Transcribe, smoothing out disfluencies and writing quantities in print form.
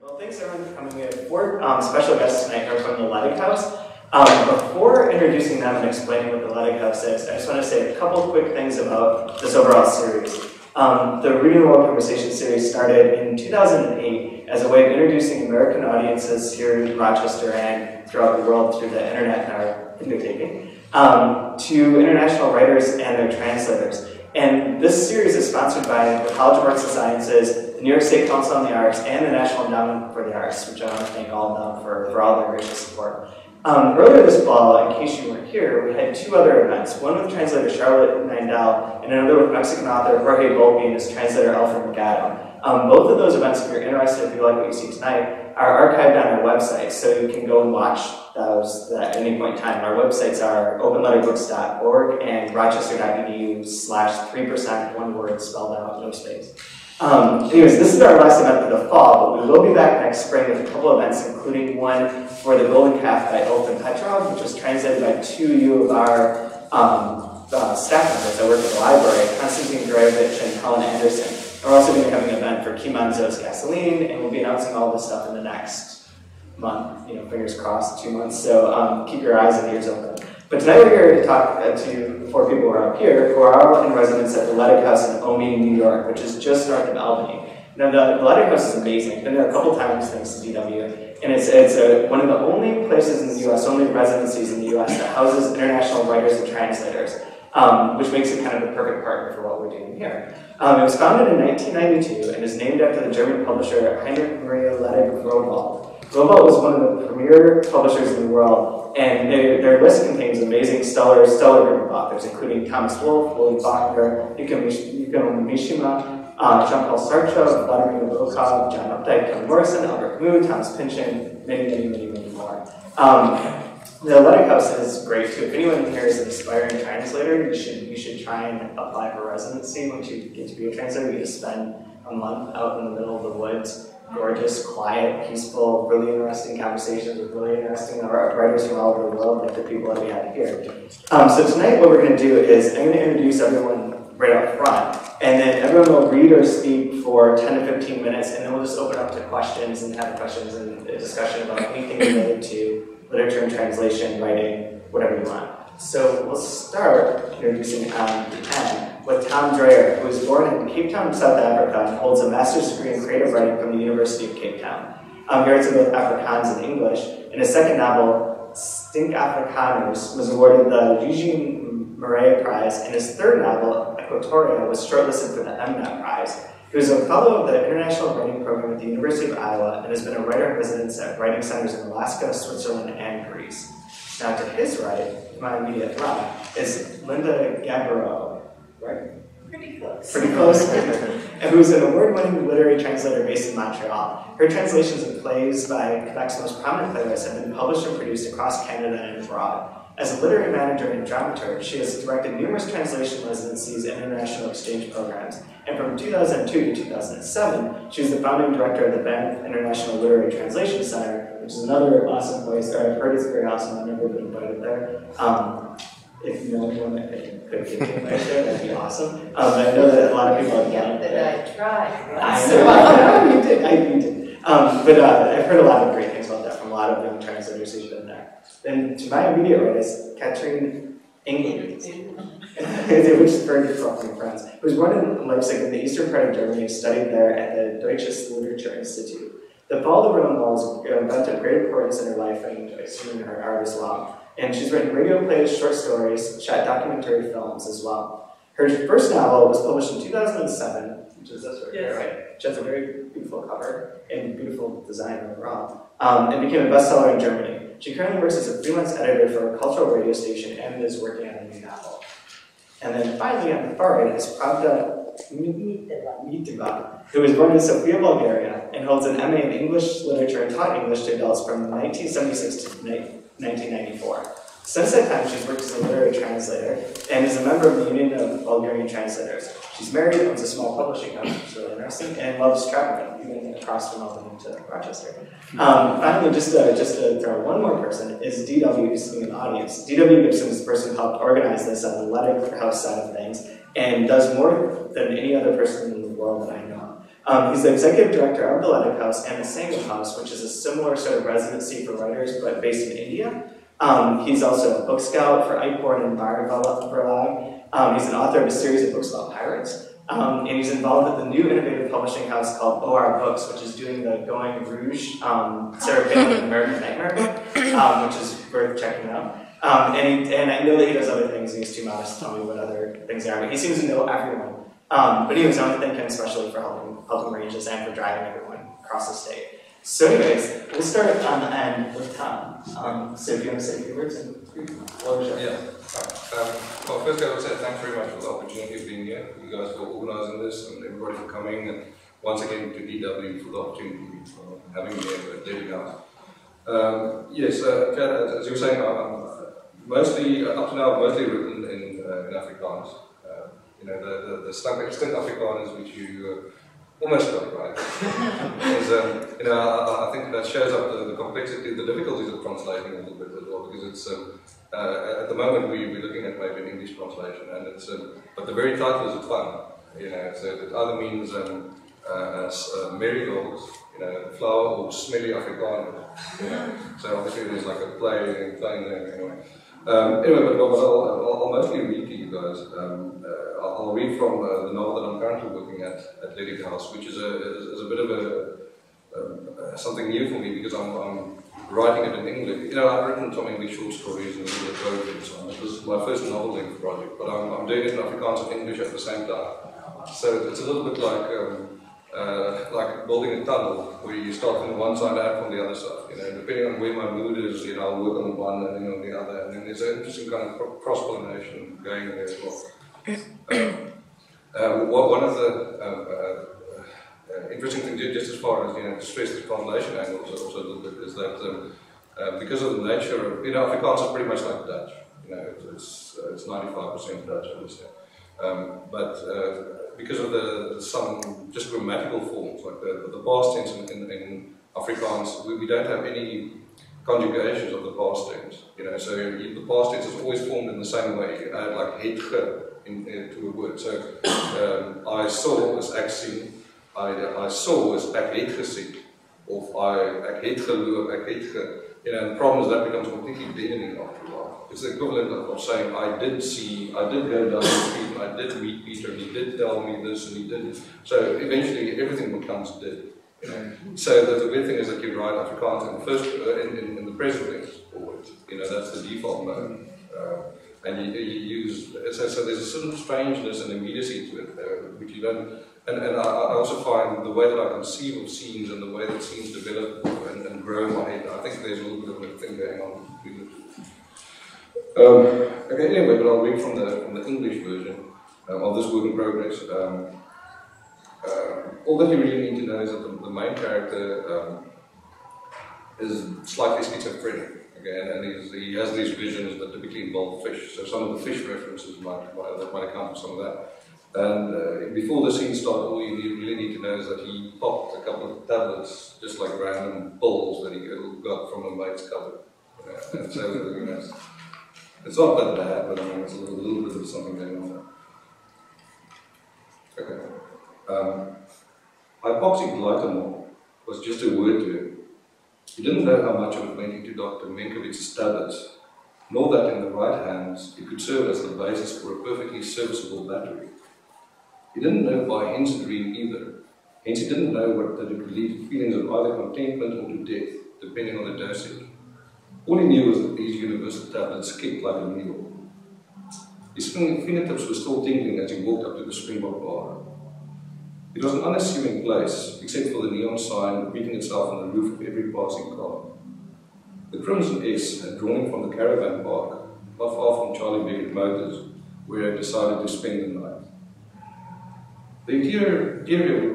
Well, thanks everyone for coming. We have four special guests tonight who are from the Ledig House. Before introducing them and explaining what the Ledig House is, I just want to say a couple quick things about this overall series. The Reading the World Conversation series started in 2008 as a way of introducing American audiences here in Rochester and throughout the world through the internet and our video taping to international writers and their translators. And this series is sponsored by the College of Arts and Sciences, the New York State Council on the Arts, and the National Endowment for the Arts, which I want to thank all of them for all their gracious support. Earlier this fall, in case you weren't here, we had two other events, one with translator Charlotte Nindal and another with Mexican author Jorge Volpe and his translator Alfred Mercado. Both of those events, if you're interested, if you like what you see tonight, are archived on our website, so you can go and watch those at any point in time. Our websites are openletterbooks.org and rochester.edu/3%, one word spelled out, no space. Anyways, this is our last event for the fall, but we will be back next spring with a couple events, including one for the Golden Calf by Elfin Petrov, which was translated by two of our staff members that work at the library, Konstantin Dreyer and Helen Anderson. We're also going to be having an event for Kimanzo's Gasoline, and we'll be announcing all this stuff in the next month, fingers crossed, 2 months, so keep your eyes and ears open. But tonight we're here to talk to the four people who are up here, who are all in residence at the Ledig House in Omi, New York, which is just north of Albany. Now, the Ledig House is amazing. I've been there a couple times thanks to DW, and it's one of the only places in the U.S., only residencies in the U.S. that houses international writers and translators, which makes it kind of the perfect partner for what we're doing here. It was founded in 1992 and is named after the German publisher Heinrich Maria Ledig Rowohlt. Rowohlt was one of the premier publishers in the world, and their list contains amazing, stellar group of authors, including Thomas Wolfe, William Faulkner, Yuko Mishima, Jean-Paul Sartre, Vladimir Nabokov, John Updike, Toni Morrison, Albert Camus, Thomas Pynchon, many more. The Ledig House is great too. If anyone here is an aspiring translator, you should try and apply for residency. Once you get to be a translator, you just spend a month out in the middle of the woods. Gorgeous, quiet, peaceful, really interesting conversations with really interesting writers from all over the world, like the people that we have here. So tonight what we're going to do is I'm going to introduce everyone right up front, and then everyone will read or speak for 10 to 15 minutes, and then we'll just open up to questions and have questions and a discussion about anything related to literature and translation, writing, whatever you want. So we'll start introducing with Tom Dreyer, who was born in Cape Town, South Africa, and holds a master's degree in creative writing from the University of Cape Town. He writes in both Afrikaans and English, and his second novel, Stink Afrikaners, was awarded the Eugene Marais Prize, and his third novel, Equatoria, was shortlisted for the MNAT Prize. He was a fellow of the International Writing Program at the University of Iowa, and has been a writer in residence at writing centers in Alaska, Switzerland, and Greece. Now, to his right, my immediate left, is Linda Gaboriau, right? Pretty close. Pretty close. And who's an award-winning literary translator based in Montreal. Her translations of plays by Quebec's most prominent playwrights have been published and produced across Canada and abroad. As a literary manager and dramaturg, she has directed numerous translation residencies and international exchange programs. And from 2002 to 2007, she was the founding director of the Banff International Literary Translation Center, which is another awesome place. I've heard it's very awesome. I've never been invited there. If you know anyone that could get invited there, that'd be awesome. I know that a lot of people have done it. That I tried. I know, you did. But I've heard a lot of great things about that from a lot of young translators who've been there. Then to my immediate right is Kathrin Aehnlich, which is very difficult from friends, who was born in Leipzig in the eastern part of Germany, studied there at the Deutsches Literature Institute. The Fall of the Berlin Wall is an event of great importance in her life, and assuming her art as well. And she's written radio plays, short stories, shot documentary films as well. Her first novel was published in 2007, which is this right here, right? Which has a very beautiful cover and beautiful design overall, and became a bestseller in Germany. She currently works as a freelance editor for a cultural radio station and is working on a new novel. And then finally, on the far right is Pravda Miteva, who was born in Sofia, Bulgaria, and holds an MA in English literature and taught English to adults from 1976 to 1994. Since that time, she's worked as a literary translator and is a member of the Union of Bulgarian Translators. She's married, owns a small publishing house, which is really interesting, and loves traveling, even across from Albany to Rochester. Finally, just to throw one more person, is DW, who's sitting in the audience. DW Gibson is the person who helped organize this on the Ledig House side of things, and does more than any other person in the world that I know. He's the executive director of the Ledig House and the Ledig House, which is a similar sort of residency for writers, but based in India. He's also a book scout for Eichborn and Bayer Verlag. He's an author of a series of books about pirates. And he's involved with the new innovative publishing house called OR Books, which is doing the Going Rouge, Sarah Palin American Nightmare book, which is worth checking out. And I know that he does other things, and he's too modest to tell me what other things are, but he seems to know everyone. But anyways, I want to thank him especially for helping arrange this and for driving everyone across the state. So anyways, we'll start on the end with Tom. So if you want to say a few words, and yeah. Well, first I would say thanks very much for the opportunity of being here. You guys for organising this and everybody for coming, and once again to DW for the opportunity for having me here at Ledig House. Yes, as you were saying, mostly up to now, I've mostly written in Afrikaans. You know, the extent Afrikaans which you almost got right. Is, you know, I think that shows up the complexity, the difficulties of translating a little bit as well, because it's at the moment we're looking at maybe an English translation, and it's but the very title is fun. You know, so it either means marigolds, you know, flower, or smelly Afrikaner. You know, so obviously there's like a play in there anyway. Anyway, but I'll mostly read to you guys. I'll read from the novel that I'm currently working at Ledig House, which is a bit of something new for me, because I'm writing it in English. You know, I've written some English short stories and a little poetry and so on. This is my first novel-length project, but I'm doing it in Afrikaans and English at the same time. So it's a little bit like building a tunnel, where you start from the one side and from the other side. You know, depending on where my mood is, you know, I'll work on one and then on the other, and then there's an interesting kind of cross-pollination going there as well. One of the interesting things, just as far as, you know, to stress the translation angle also a little bit, is that because of the nature of, you know, Afrikaans is pretty much like Dutch. You know, it's 95% Dutch, I would say. But because of some just grammatical forms, like the past tense in Afrikaans, we don't have any conjugations of the past tense. You know, so the past tense is always formed in the same way. You add like het ge to a word. So I saw is ek sien, I saw is ek het gesien, of ek het geloop, ek het ge. You know, the problem is that becomes completely deadening after a while. It's the equivalent of saying, I did see, I did go down the street, and I did meet Peter, and he did tell me this, and he didn't. So eventually everything becomes dead. You know? So the weird thing is that you write Afrikaans in the first, in the present tense always. You know, that's the default mode. And you use, so there's a certain strangeness and immediacy to it, which you don't, and I also find the way that I conceive of scenes and the way that scenes develop and grow in my head, I think there's a little bit of a thing going on between the two. Okay, anyway, but I'll read from the English version of this work in progress. All that you really need to know is that the main character is slightly schizophrenic. And he has these visions that typically involve fish. So some of the fish references might account for some of that. And before the scene starts, all you really need to know is that he popped a couple of tablets, just like random pills that he got from a mate's cupboard. And so, you know, it's not that bad, but I mean, it's a little bit of something going on there. Okay. Hypoxyglykemol was just a word to him. He didn't know how much of it went into Dr. Menkowicz's tablets, nor that in the right hands it could serve as the basis for a perfectly serviceable battery. He didn't know by hence dream either, hence he didn't know that it could lead to feelings of either contentment or to death, depending on the dosage. All he knew was that these universal tablets kicked like a mule. His fingertips were still tingling as he walked up to the Springbok bar. It was an unassuming place, except for the neon sign repeating itself on the roof of every passing car. The Crimson S had drawn him from the caravan park, not far from Charlie Beckett Motors, where he decided to spend the night. The interior